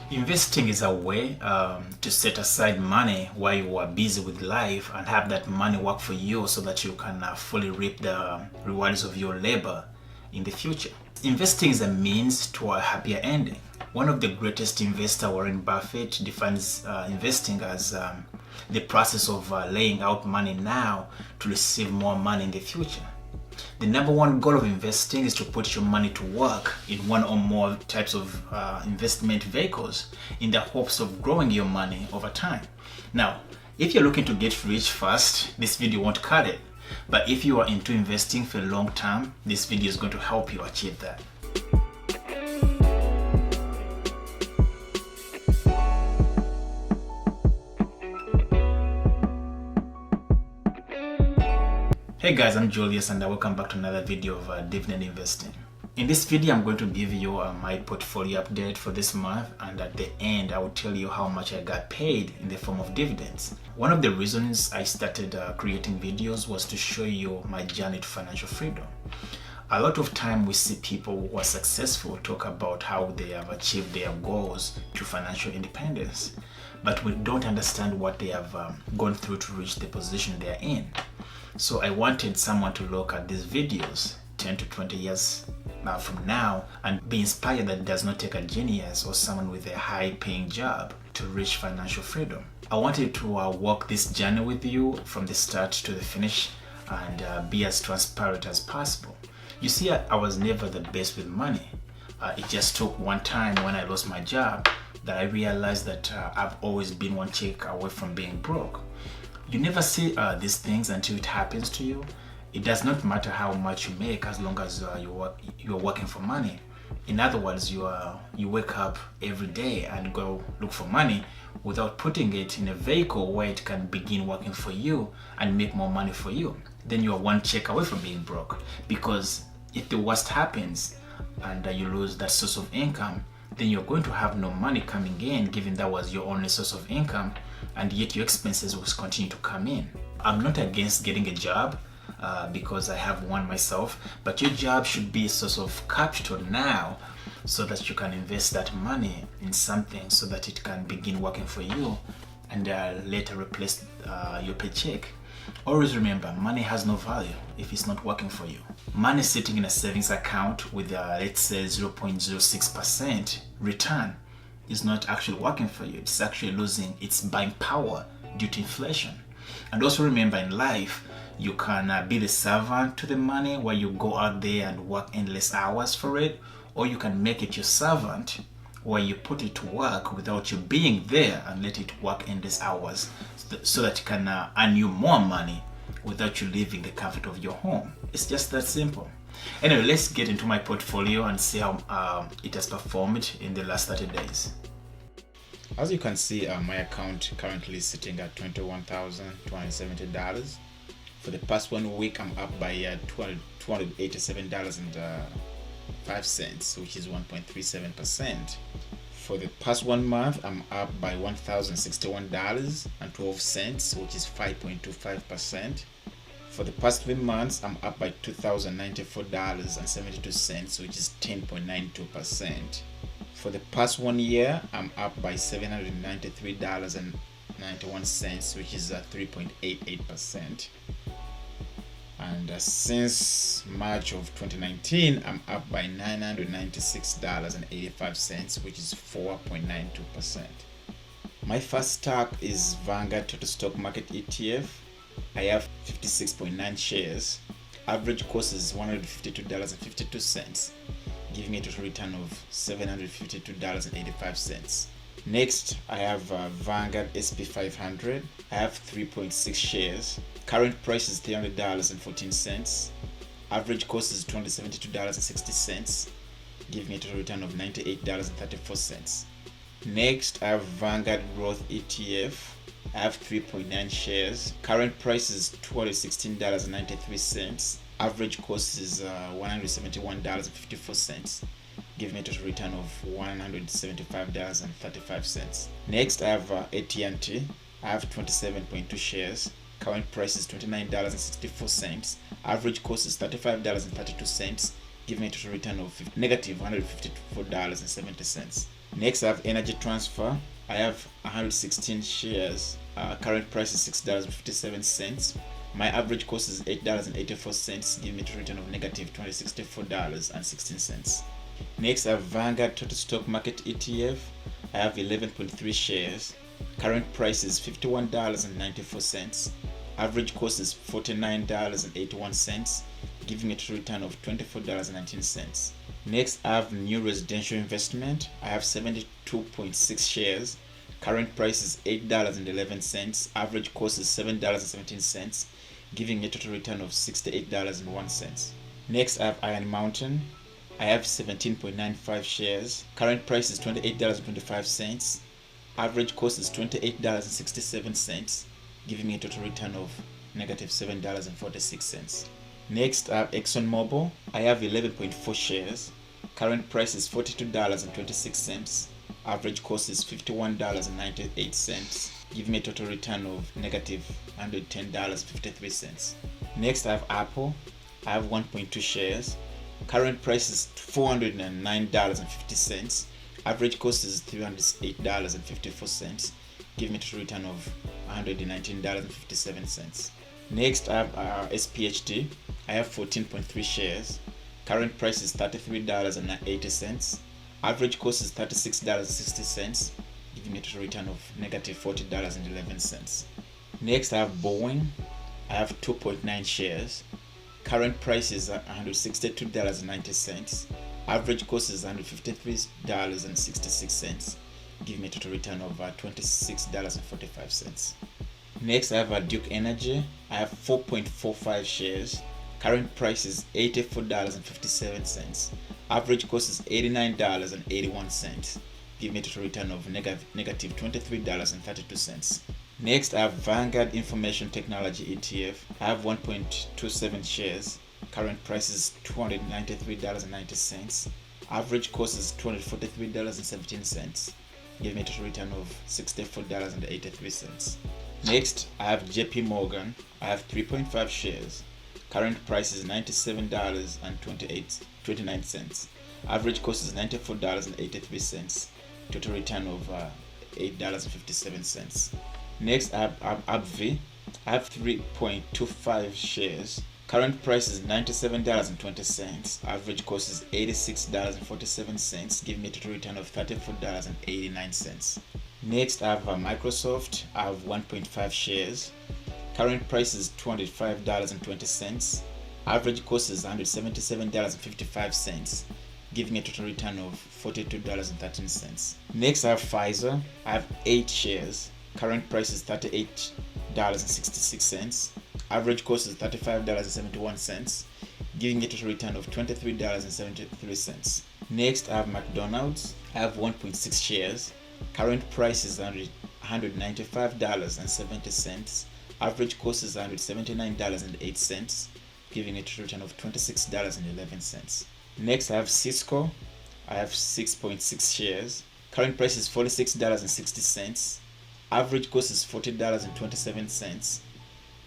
Investing is a way to set aside money while you are busy with life and have that money work for you so that you can fully reap the rewards of your labor in the future. Investing is a means to a happier ending. One of the greatest investors, Warren Buffett, defines investing as the process of laying out money now to receive more money in the future. The number one goal of investing is to put your money to work in one or more types of investment vehicles in the hopes of growing your money over time. Now, if you're looking to get rich fast, this video won't cut it. But if you are into investing for a long term, this video is going to help you achieve that. Hey guys, I'm Julius and welcome back to another video of dividend investing. In this video, I'm going to give you my portfolio update for this month, and at the end, I will tell you how much I got paid in the form of dividends. One of the reasons I started creating videos was to show you my journey to financial freedom. A lot of time we see people who are successful talk about how they have achieved their goals to financial independence, but we don't understand what they have gone through to reach the position they are in. So I wanted someone to look at these videos 10 to 20 years from now and be inspired that it does not take a genius or someone with a high paying job to reach financial freedom. I wanted to walk this journey with you from the start to the finish and be as transparent as possible. You see, I was never the best with money. It just took one time when I lost my job that I realized that I've always been one check away from being broke. You never see these things until it happens to you. It does not matter how much you make as long as you're working for money. In other words, you wake up every day and go look for money without putting it in a vehicle where it can begin working for you and make more money for you. Then you are one check away from being broke. Because if the worst happens and you lose that source of income, then you're going to have no money coming in, given that was your only source of income, and yet your expenses will continue to come in. I'm not against getting a job because I have one myself, but your job should be a source of capital now so that you can invest that money in something so that it can begin working for you and later replace your paycheck. Always remember, money has no value if it's not working for you. Money sitting in a savings account with let's say 0.06% return is not actually working for you. It's actually losing its buying power due to inflation. And also remember, in life, you can be the servant to the money where you go out there and work endless hours for it, or you can make it your servant where you put it to work without you being there and let it work endless hours so that it can earn you more money without you leaving the comfort of your home. It's just that simple. Anyway, let's get into my portfolio and see how it has performed in the last 30 days. As you can see, my account currently is sitting at $21,270. For the past 1 week, I'm up by $287.05, which is 1.37%. For the past 1 month, I'm up by $1,061.12, which is 5.25%. For the past 3 months, I'm up by $2,094.72, which is 10.92%. For the past 1 year, I'm up by $793.91, which is 3.88%. And since March of 2019, I'm up by $996.85, which is 4.92%. My first stock is Vanguard Total Stock Market ETF. I have 56.9 shares. Average cost is $152.52, giving me a total return of $752.85. Next, I have Vanguard SP500. I have 3.6 shares. Current price is $300.14. Average cost is $272.60, giving me a total return of $98.34. Next, I have Vanguard Growth ETF. I have 3.9 shares. Current price is $216.93. Average cost is $171.54, giving me a total return of $175.35. Next, I have AT&T. I have 27.2 shares. Current price is $29.64. Average cost is $35.32, giving me a total return of negative $154.70. Next, I have Energy Transfer. I have 116 shares. Current price is $6.57. My average cost is $8.84, giving me a return of negative $264.16. Next, I have Vanguard Total Stock Market ETF. I have 11.3 shares. Current price is $51.94. Average cost is $49.81, giving it a return of $24.19. Next, I have New Residential Investment. I have 72.6 shares. Current price is $8.11. Average cost is $7.17, giving a total return of $68.01. Next, I have Iron Mountain. I have 17.95 shares. Current price is $28.25. Average cost is $28.67, giving me a total return of negative $7.46. Next, I have ExxonMobil. I have 11.4 shares. Current price is $42.26. Average cost is $51.98, giving me a total return of negative $110.53. Next, I have Apple. I have 1.2 shares. Current price is $409.50. Average cost is $308.54, giving me a total return of $119.57. Next, I have SPHD. I have 14.3 shares. Current price is $33.80. Average cost is $36.60, giving me a total return of negative $40.11. Next, I have Boeing. I have 2.9 shares. Current price is $162.90. Average cost is $153.66, giving me a total return of $26.45. Next, I have Duke Energy. I have 4.45 shares. Current price is $84.57. Average cost is $89.81, giving me a total return of negative $23.32. Next, I have Vanguard Information Technology ETF. I have 1.27 shares. Current price is $293.90. Average cost is $243.17, giving me a total return of $64.83. Next, I have JP Morgan. I have 3.5 shares. Current price is $97.29. Average cost is $94.83. Total return of $8.57. Next, I have AbbVie. I have 3.25 shares. Current price is $97.20. Average cost is $86.47, giving me a total return of $34.89. Next, I have Microsoft. I have 1.5 shares. Current price is $205.20. Average cost is $177.55, giving me a total return of $42.13. Next, I have Pfizer. I have 8 shares. Current price is $38.66. Average cost is $35.71, giving a total return of $23.73. Next, I have McDonald's. I have 1.6 shares. Current price is $195.70. Average cost is $179.08, giving a total return of $26.11. Next, I have Cisco. I have 6.6 shares. Current price is $46.60. Average cost is $40.27,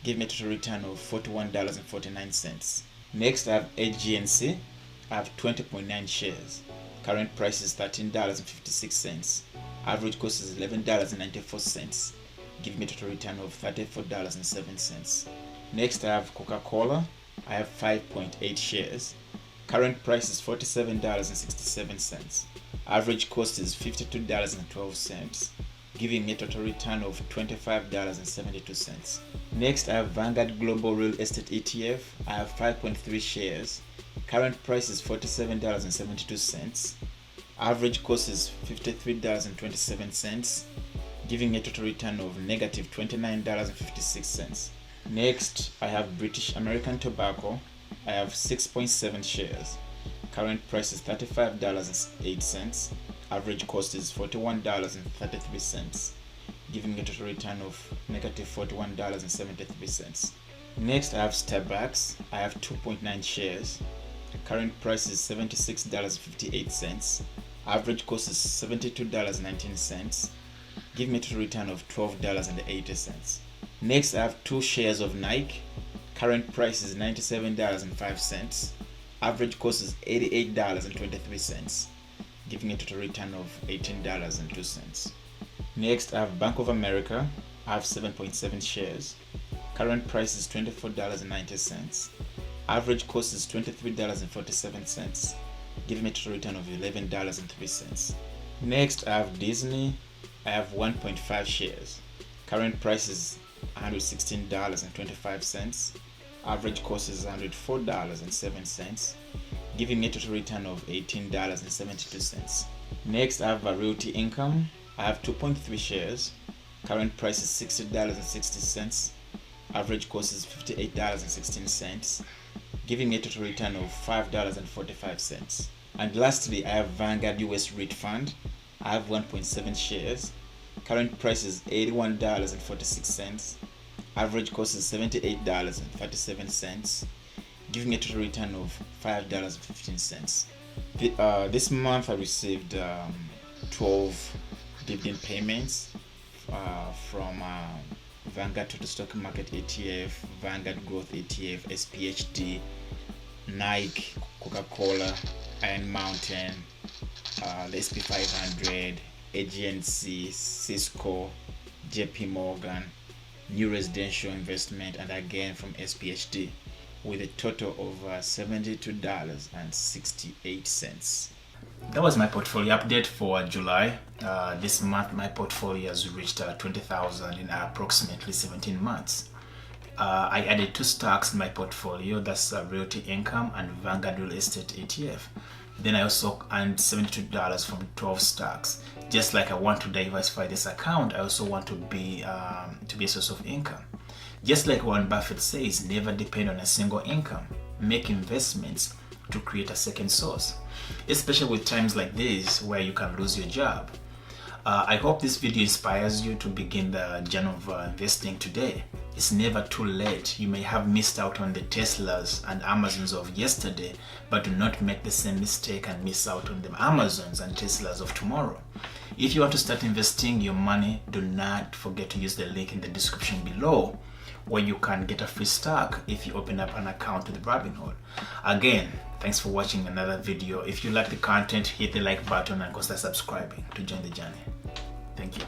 giving me a total return of $41.49. Next, I have AGNC. I have 20.9 shares. Current price is $13.56. Average cost is $11.94, giving me a total return of $34.07. Next, I have Coca-Cola. I have 5.8 shares. Current price is $47.67. Average cost is $52.12, giving me a total return of $25.72. Next, I have Vanguard Global Real Estate ETF. I have 5.3 shares. Current price is $47.72. Average cost is $53.27, giving me a total return of negative $29.56. Next, I have British American Tobacco. I have 6.7 shares. Current price is $35.08. Average cost is $41.33, giving a total return of negative $41.73. Next, I have Starbucks. I have 2.9 shares. Current price is $76.58. Average cost is $72.19, giving me a total return of $12.80. Next, I have 2 shares of Nike. Current price is $97.05. Average cost is $88.23, giving a total return of $18.02. Next, I have Bank of America. I have 7.7 shares. Current price is $24.90. Average cost is $23.47, giving me a total return of $11.03. Next, I have Disney. I have 1.5 shares. Current price is $116.25. Average cost is $104.07, giving me a total return of $18.72. Next, I have Realty Income. I have 2.3 shares. Current price is $60.60. Average cost is $58.16, giving me a total return of $5.45. And lastly, I have Vanguard US REIT Fund. I have 1.7 shares. Current price is $81.46. Average cost is $78.37, giving me a total return of $5.15. This month I received 12 dividend payments from Vanguard Total Stock Market ETF, Vanguard Growth ETF, SPHD, Nike, Coca-Cola, Iron Mountain, the SP500, AGNC, Cisco, JP Morgan, New Residential Investment, and again from SPHD, with a total of $72.68. That was my portfolio update for July. This month my portfolio has reached 20,000 in approximately 17 months. I added 2 stocks in my portfolio, that's Realty Income and Vanguard Real Estate ETF. Then I also earned $72 from 12 stocks. Just like I want to diversify this account, I also want to be a source of income. Just like Warren Buffett says, never depend on a single income. Make investments to create a second source, especially with times like this where you can lose your job. I hope this video inspires you to begin the journey of investing today. It's never too late. You may have missed out on the Teslas and Amazons of yesterday, but do not make the same mistake and miss out on the Amazons and Teslas of tomorrow. If you want to start investing your money, do not forget to use the link in the description below, where you can get a free stock if you open up an account with Robinhood. Again, thanks for watching another video. If you like the content, hit the like button and consider subscribing to join the journey. Thank you.